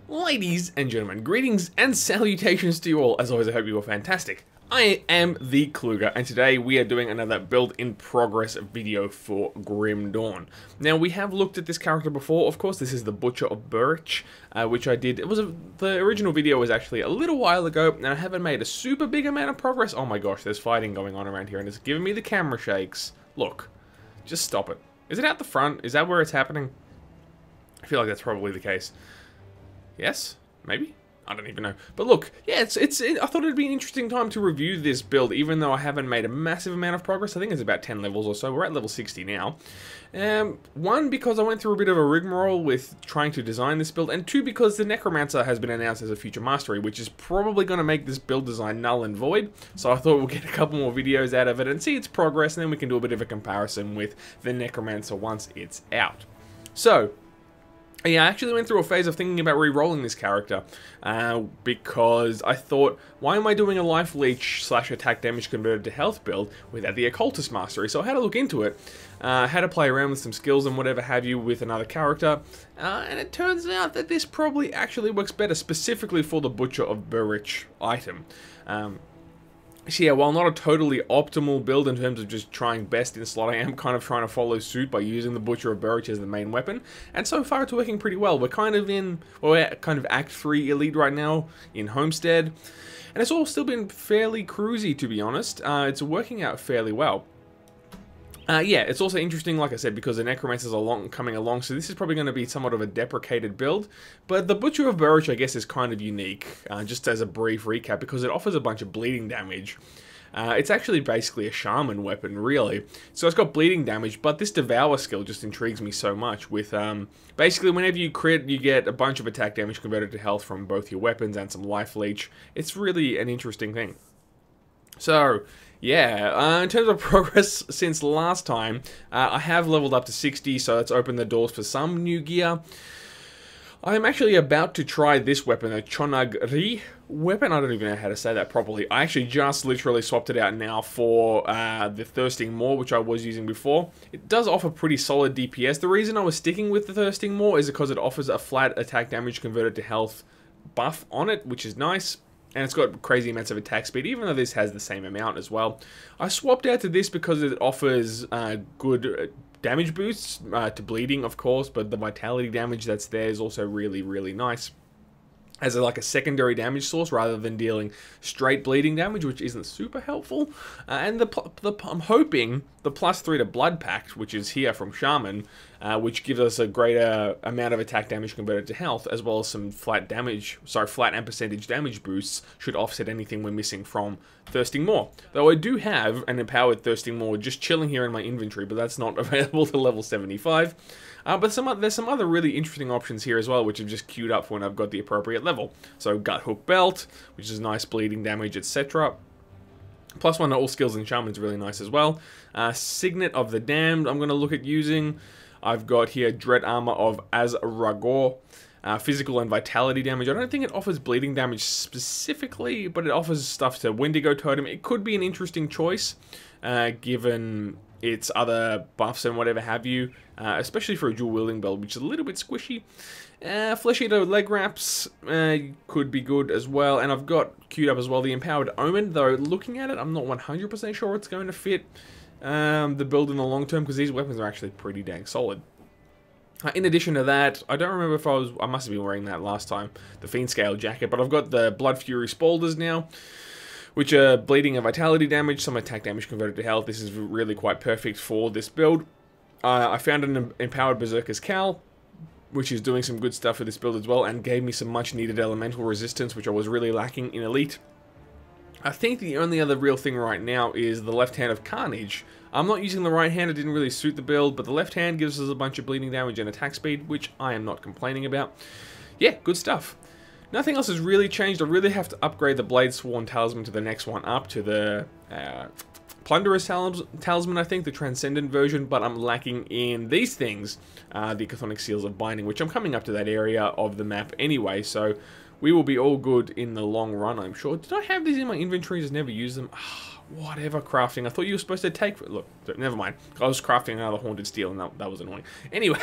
Ladies and gentlemen, greetings and salutations to you all. As always, I hope you are fantastic. I am the Kluger, and today we are doing another build in progress video for Grim Dawn. Now, we have looked at this character before. Of course, this is the Butcher of Burrwitch, which I did. The original video was actually a little while ago, and I haven't made a super big amount of progress. Oh my gosh, there's fighting going on around here, and it's giving me the camera shakes. Look, just stop it. Is it out the front? Is that where it's happening? I feel like that's probably the case. Yes? Maybe? I don't even know. But look, yeah, I thought it'd be an interesting time to review this build, even though I haven't made a massive amount of progress. I think it's about 10 levels or so. We're at level 60 now. One, because I went through a bit of a rigmarole with trying to design this build, and two, because the Necromancer has been announced as a future mastery, which is probably going to make this build design null and void. So I thought we'll get a couple more videos out of it and see its progress, and then we can do a bit of a comparison with the Necromancer once it's out. So, yeah, I actually went through a phase of thinking about re-rolling this character, because I thought, why am I doing a life leech / attack damage converted to health build without the occultist mastery? So I had to look into it, had to play around with some skills and whatever have you with another character, and it turns out that this probably actually works better specifically for the Butcher of Burrwitch item. So yeah, while not a totally optimal build in terms of just trying best in slot, I am kind of trying to follow suit by using the Butcher of Burrwitch as the main weapon, and so far it's working pretty well. We're kind of Act 3 Elite right now in Homestead, and it's all still been fairly cruisy, to be honest. It's working out fairly well. Yeah, it's also interesting, like I said, because the Necromancers are coming along, so this is probably going to be somewhat of a deprecated build. But the Butcher of Burrwitch, I guess, is kind of unique, just as a brief recap, because it offers a bunch of bleeding damage. It's actually basically a shaman weapon, really. So it's got bleeding damage, but this Devour skill just intrigues me so much with, basically, whenever you crit, you get a bunch of attack damage converted to health from both your weapons and some life leech. It's really an interesting thing. So, yeah, in terms of progress since last time, I have leveled up to 60, so that's opened the doors for some new gear. I'm actually about to try this weapon, a Chonagri weapon. I don't even know how to say that properly. I actually just literally swapped it out now for the Thirsting Maw, which I was using before. It does offer pretty solid DPS. The reason I was sticking with the Thirsting Maw is because it offers a flat attack damage converted to health buff on it, which is nice. And it's got crazy amounts of attack speed, even though this has the same amount as well. I swapped out to this because it offers good damage boosts to bleeding, of course, but the vitality damage that's there is also really, really nice as like a secondary damage source rather than dealing straight bleeding damage, which isn't super helpful. And I'm hoping the +3 to Blood Pact, which is here from Shaman, which gives us a greater amount of attack damage converted to health, as well as some flat and percentage damage boosts, should offset anything we're missing from Thirsting Maw. Though I do have an empowered Thirsting Maw just chilling here in my inventory, but that's not available to level 75. But there's some other really interesting options here as well, which I've just queued up for when I've got the appropriate level. So Gut Hook Belt, which is nice bleeding damage, etc. +1 to all skills in Shaman is really nice as well. Signet of the Damned I'm going to look at using. I've got here Dread Armor of Azragor. Physical and vitality damage. I don't think it offers bleeding damage specifically, but it offers stuff to Wendigo Totem. It could be an interesting choice, given its other buffs and whatever have you, especially for a dual wielding build, which is a little bit squishy. Flesh Eater Leg Wraps could be good as well, and I've got queued up as well the Empowered Omen, though looking at it, I'm not 100% sure it's going to fit the build in the long term, because these weapons are actually pretty dang solid. In addition to that, I don't remember if I must have been wearing that last time, the Fiend Scale jacket, but I've got the Blood Fury Spaulders now, which are bleeding and vitality damage, some attack damage converted to health. This is really quite perfect for this build. I found an Empowered Berserker's Cowl, which is doing some good stuff for this build as well, and gave me some much needed elemental resistance, which I was really lacking in Elite. I think the only other real thing right now is the Left Hand of Carnage. I'm not using the right hand, it didn't really suit the build, but the left hand gives us a bunch of bleeding damage and attack speed, which I am not complaining about. Yeah, good stuff. Nothing else has really changed. I really have to upgrade the Bladesworn Talisman to the next one up, to the Plunderer's Talisman, I think, the Transcendent version, but I'm lacking in these things, the Chthonic Seals of Binding, which I'm coming up to that area of the map anyway, so we will be all good in the long run, I'm sure. Did I have these in my inventory, just never use them? Whatever, crafting. I thought you were supposed to take... Look, never mind. I was crafting another Haunted Steel, and that was annoying. Anyway,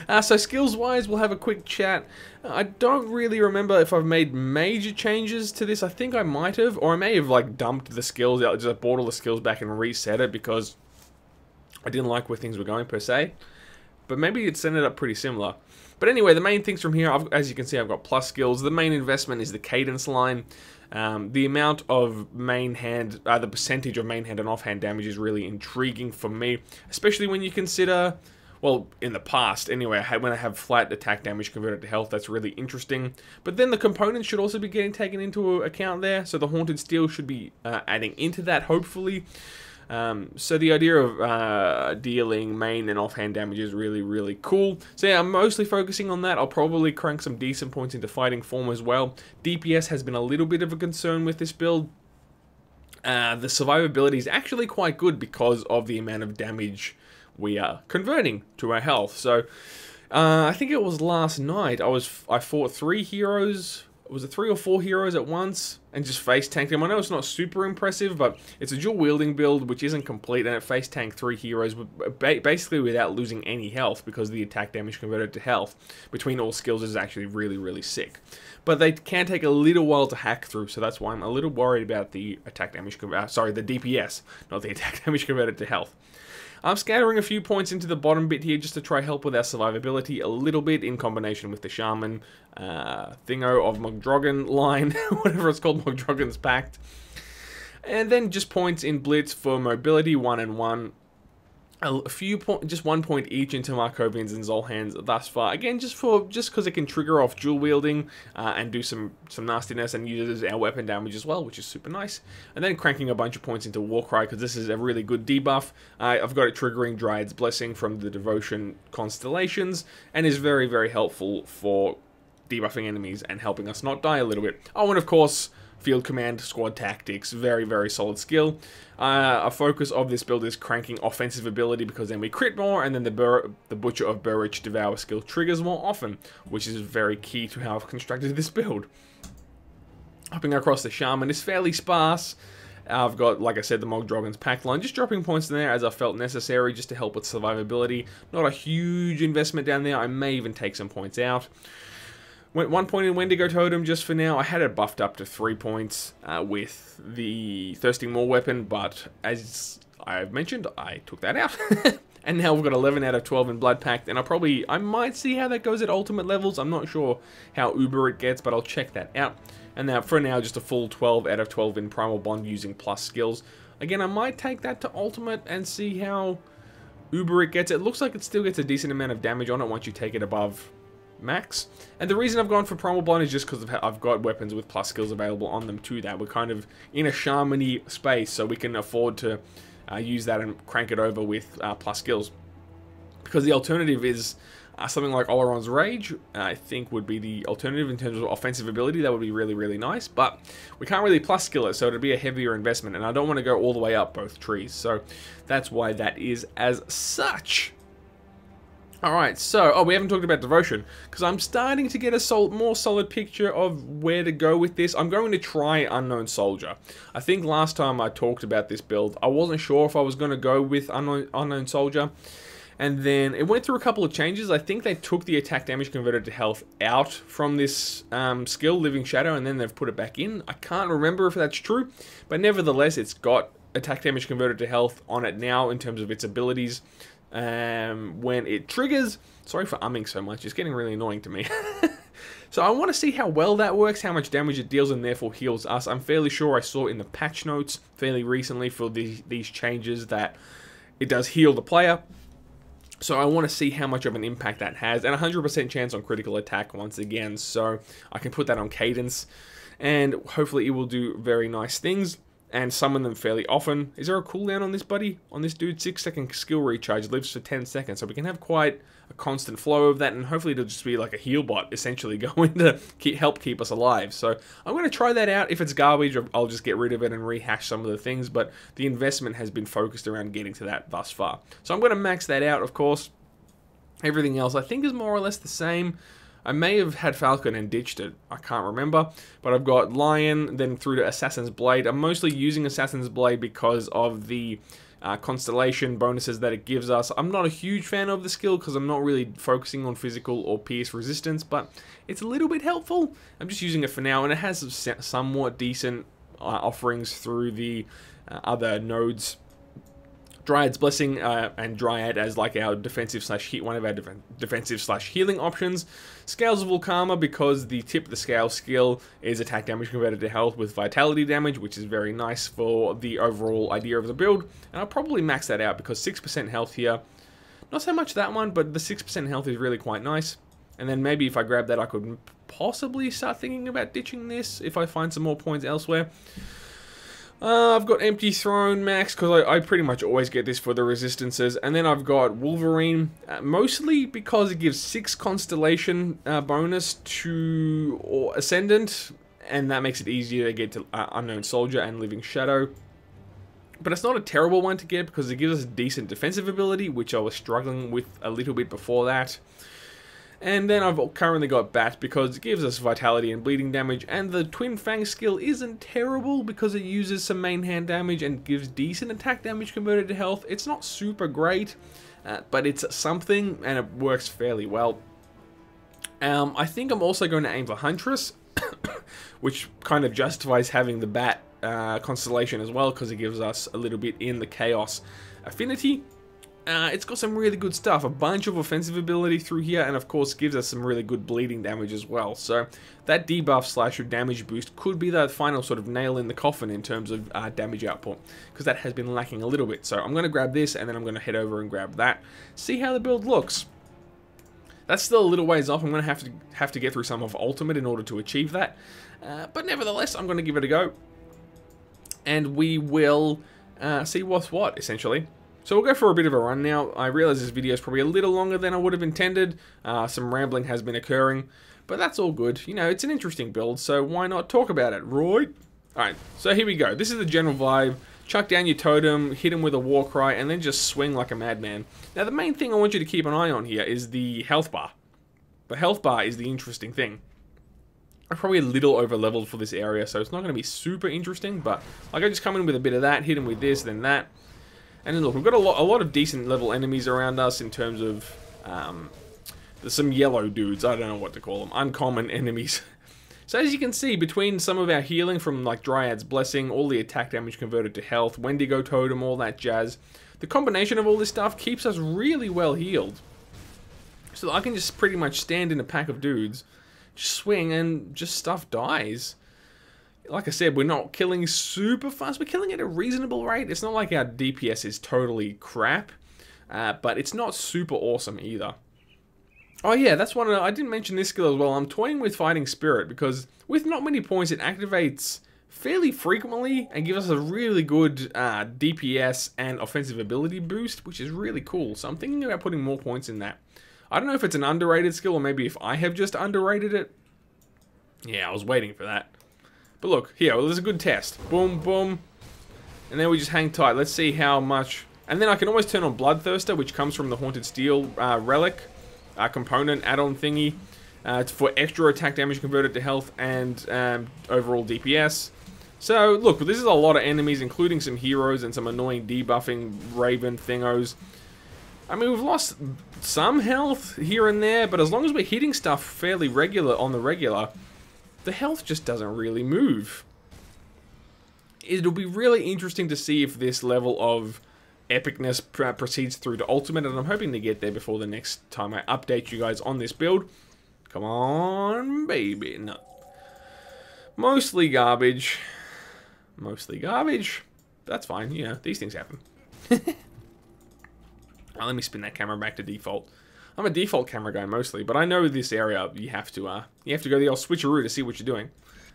So skills-wise, we'll have a quick chat. I don't really remember if I've made major changes to this. I think I might have, or I may have like dumped the skills out, just bought all the skills back and reset it because I didn't like where things were going per se. But maybe it's ended up pretty similar. But anyway, the main things from here, as you can see, I've got plus skills. The main investment is the cadence line. The amount of main hand, the percentage of main hand and offhand damage is really intriguing for me, especially when you consider, well, in the past anyway, when I have flat attack damage converted to health, that's really interesting. But then the components should also be getting taken into account there, so the Haunted Steel should be adding into that, hopefully. So the idea of dealing main and offhand damage is really, really cool. So yeah, I'm mostly focusing on that. I'll probably crank some decent points into fighting form as well. DPS has been a little bit of a concern with this build. The survivability is actually quite good because of the amount of damage we are converting to our health. So I think it was last night I fought 3 heroes. Was it 3 or 4 heroes at once and just face tanked them? I know it's not super impressive, but it's a dual wielding build which isn't complete, and it face tanked 3 heroes basically without losing any health because the attack damage converted to health between all skills is actually really, really sick. But they can take a little while to hack through, so that's why I'm a little worried about the attack damage, sorry, the DPS, not the attack damage converted to health. I'm scattering a few points into the bottom bit here just to try help with our survivability a little bit in combination with the Shaman thingo of Mogdrogon line, whatever it's called, Mogdrogon's Pact. And then just points in Blitz for mobility, 1 and 1. A few just 1 point each into Markovians and Zolhans thus far. Again, just because it can trigger off dual wielding and do some nastiness and uses our weapon damage as well, which is super nice. And then cranking a bunch of points into Warcry because this is a really good debuff. I've got it triggering Dryad's Blessing from the Devotion constellations and is very, very helpful for debuffing enemies and helping us not die a little bit. Oh, and of course, Field Command, Squad Tactics, very, very solid skill. A focus of this build is cranking offensive ability because then we crit more, and then the Butcher of Burrwitch Devour skill triggers more often, which is very key to how I've constructed this build. Hopping across the Shaman is fairly sparse. I've got, like I said, the Mogdrogon's Pact line, just dropping points in there as I felt necessary just to help with survivability. Not a huge investment down there. I may even take some points out. Went 1 point in Wendigo Totem just for now. I had it buffed up to 3 points with the Thirsting Maw weapon, but as I've mentioned, I took that out. And now we've got 11 out of 12 in Blood Pact, and I might see how that goes at ultimate levels. I'm not sure how uber it gets, but I'll check that out. And now, for now, just a full 12 out of 12 in Primal Bond using plus skills. Again, I might take that to ultimate and see how uber it gets. It looks like it still gets a decent amount of damage on it once you take it above max. And the reason I've gone for Primal Bond is just because I've got weapons with plus skills available on them too. That we're kind of in a shaman-y space, so we can afford to use that and crank it over with plus skills. Because the alternative is something like Oleron's Rage, I think would be the alternative in terms of offensive ability. That would be really, really nice, but we can't really plus skill it, so it'd be a heavier investment, and I don't want to go all the way up both trees, so that's why that is as such. Alright, so, we haven't talked about Devotion, because I'm starting to get a more solid picture of where to go with this. I'm going to try Unknown Soldier. I think last time I talked about this build, I wasn't sure if I was going to go with Unknown Soldier, and then it went through a couple of changes. I think they took the attack damage converted to health out from this skill, Living Shadow, and then they've put it back in. I can't remember if that's true, but nevertheless, it's got attack damage converted to health on it now in terms of its abilities. When it triggers, sorry for umming so much, it's getting really annoying to me. So I want to see how well that works, how much damage it deals and therefore heals us. I'm fairly sure I saw in the patch notes fairly recently for these changes that it does heal the player. So I want to see how much of an impact that has, and 100% chance on critical attack once again, so I can put that on cadence, and hopefully it will do very nice things. And summon them fairly often. Is there a cooldown on this buddy? On this dude, 6-second skill recharge, lives for 10 seconds. So we can have quite a constant flow of that, and hopefully it'll just be like a heal bot, essentially, going to help keep us alive. So I'm going to try that out. If it's garbage, I'll just get rid of it and rehash some of the things, but the investment has been focused around getting to that thus far. So I'm going to max that out, of course. Everything else I think is more or less the same. I may have had Falcon and ditched it, I can't remember, but I've got Lion, then through to Assassin's Blade. I'm mostly using Assassin's Blade because of the constellation bonuses that it gives us. I'm not a huge fan of the skill because I'm not really focusing on physical or pierce resistance, but it's a little bit helpful. I'm just using it for now, and it has some somewhat decent offerings through the other nodes. Dryad's Blessing and Dryad as like our defensive slash one of our defensive slash healing options. Scales of Volcama because the tip of the scale skill is attack damage converted to health with vitality damage, which is very nice for the overall idea of the build. And I'll probably max that out because 6% health here. Not so much that one, but the 6% health is really quite nice. And then maybe if I grab that, I could possibly start thinking about ditching this if I find some more points elsewhere. I've got Empty Throne max because I pretty much always get this for the resistances, and then I've got Wolverine mostly because it gives 6 constellation bonus to Ascendant, and that makes it easier to get to Unknown Soldier and Living Shadow. But it's not a terrible one to get because it gives us a decent defensive ability, which I was struggling with a little bit before that. And then I've currently got Bat because it gives us vitality and bleeding damage, and the Twin Fang skill isn't terrible because it uses some main hand damage and gives decent attack damage converted to health. It's not super great, but it's something and it works fairly well. I think I'm also going to aim for Huntress, which kind of justifies having the Bat constellation as well because it gives us a little bit in the Chaos affinity. It's got some really good stuff, a bunch of offensive ability through here, and of course gives us some really good bleeding damage as well. So that debuff slash damage boost could be the final sort of nail in the coffin in terms of damage output, because that has been lacking a little bit. So I'm going to grab this, and then I'm going to head over and grab that, see how the build looks. That's still a little ways off. I'm going to have to get through some of Ultimate in order to achieve that, but nevertheless, I'm going to give it a go, and we will see what's what, essentially. So we'll go for a bit of a run now. I realize this video is probably a little longer than I would have intended. Some rambling has been occurring, but that's all good. You know, it's an interesting build, so why not talk about it, right? Alright, so here we go. This is the general vibe. Chuck down your totem, hit him with a war cry, and then just swing like a madman. Now, the main thing I want you to keep an eye on here is the health bar. The health bar is the interesting thing. I'm probably a little over-leveled for this area, so it's not going to be super interesting, but like I just come in with a bit of that, hit him with this, then that. And then look, we've got a lot of decent level enemies around us in terms of, there's some yellow dudes, I don't know what to call them, uncommon enemies. So as you can see, between some of our healing from like Dryad's Blessing, all the attack damage converted to health, Wendigo Totem, all that jazz, the combination of all this stuff keeps us really well healed. So I can just pretty much stand in a pack of dudes, just swing, and just stuff dies. Like I said, we're not killing super fast. We're killing at a reasonable rate. It's not like our DPS is totally crap, but it's not super awesome either. Oh yeah, that's one. I didn't mention this skill as well. I'm toying with Fighting Spirit because with not many points, it activates fairly frequently and gives us a really good DPS and offensive ability boost, which is really cool. So I'm thinking about putting more points in that. I don't know if it's an underrated skill or maybe if I have just underrated it. Yeah, I was waiting for that. But look, here, well, there's a good test. Boom, boom. And then we just hang tight. Let's see how much... And then I can always turn on Bloodthirster, which comes from the Haunted Steel relic component add-on thingy. It's for extra attack damage converted to health and overall DPS. So, look, this is a lot of enemies, including some heroes and some annoying debuffing Raven thingos. I mean, we've lost some health here and there, but as long as we're hitting stuff fairly regular on the regular... the health just doesn't really move. It'll be really interesting to see if this level of epicness proceeds through to Ultimate, and I'm hoping to get there before the next time I update you guys on this build. Come on, baby. No. Mostly garbage. Mostly garbage. That's fine, you know, these things happen. Let me spin that camera back to default. I'm a default camera guy mostly, but I know this area you have to go the old switcheroo to see what you're doing.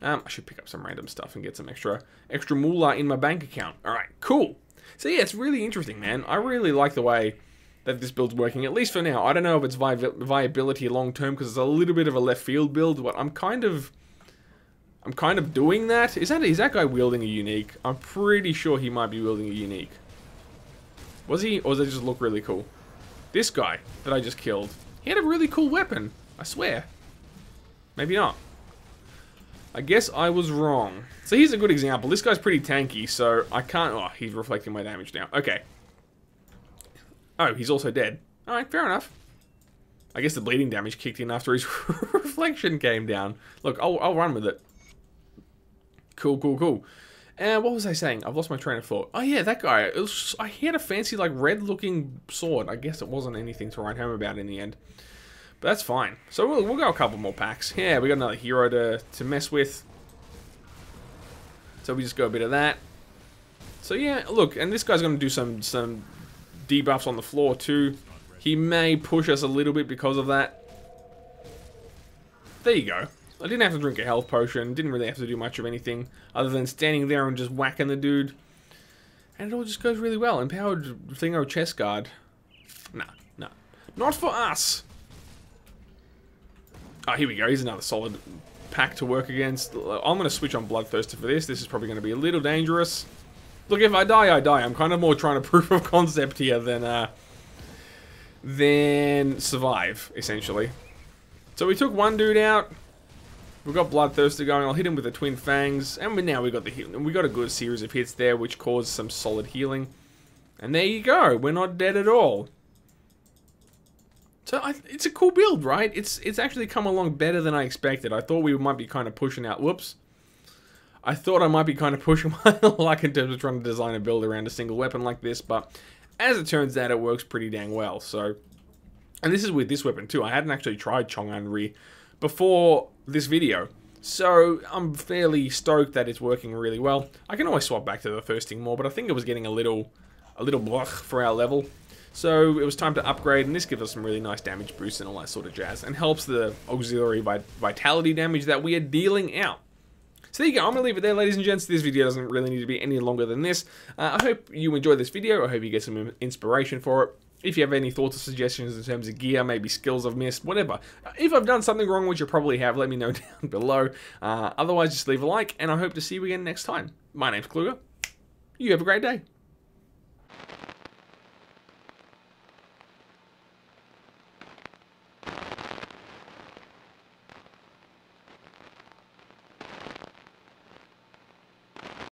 I should pick up some random stuff and get some extra moolah in my bank account. All right, cool. So yeah, it's really interesting, man. I really like the way that this build's working, at least for now. I don't know if it's viability long term because it's a little bit of a left field build, but I'm kind of doing that. Is that guy wielding a unique? I'm pretty sure he might be wielding a unique. Was he, or does it just look really cool? This guy that I just killed, he had a really cool weapon, I swear. Maybe not. I guess I was wrong. So here's a good example. This guy's pretty tanky, so I can't... Oh, he's reflecting my damage now. Okay. Oh, he's also dead. Alright, fair enough. I guess the bleeding damage kicked in after his reflection came down. Look, I'll run with it. Cool, cool, cool. And what was I saying? I've lost my train of thought. Oh yeah, that guy. He had a fancy, like, red-looking sword. I guess it wasn't anything to write home about in the end. But that's fine. So we'll go a couple more packs. Yeah, we got another hero to mess with. So we just go a bit of that. So yeah, look, and this guy's going to do some debuffs on the floor too. He may push us a little bit because of that. There you go. I didn't have to drink a health potion. Didn't really have to do much of anything other than standing there and just whacking the dude. And it all just goes really well. Empowered Thingo chest guard. Nah, nah. Not for us! Oh, here we go. Here's another solid pack to work against. I'm going to switch on Bloodthirster for this. This is probably going to be a little dangerous. Look, if I die, I die. I'm kind of more trying to proof of concept here than survive, essentially. So we took one dude out. We've got Bloodthirster going. I'll hit him with the Twin Fangs. And now we got the heal. We got a good series of hits there, which caused some solid healing. And there you go. We're not dead at all. So it's a cool build, right? It's actually come along better than I expected. I thought we might be kind of pushing out. Whoops. I thought I might be kind of pushing my luck in terms of trying to design a build around a single weapon like this, but as it turns out, it works pretty dang well. So, and this is with this weapon too. I hadn't actually tried Chong'an before this video, so I'm fairly stoked that it's working really well. I can always swap back to the thirsting more, but I think it was getting a little blech for our level. So it was time to upgrade, and this gives us some really nice damage boosts and all that sort of jazz, and helps the auxiliary vitality damage that we are dealing out. So there you go, I'm going to leave it there, ladies and gents. This video doesn't really need to be any longer than this. I hope you enjoyed this video. I hope you get some inspiration for it. If you have any thoughts or suggestions in terms of gear, maybe skills I've missed, whatever. If I've done something wrong, which you probably have, let me know down below. Otherwise, just leave a like, and I hope to see you again next time. My name's Kluger. You have a great day.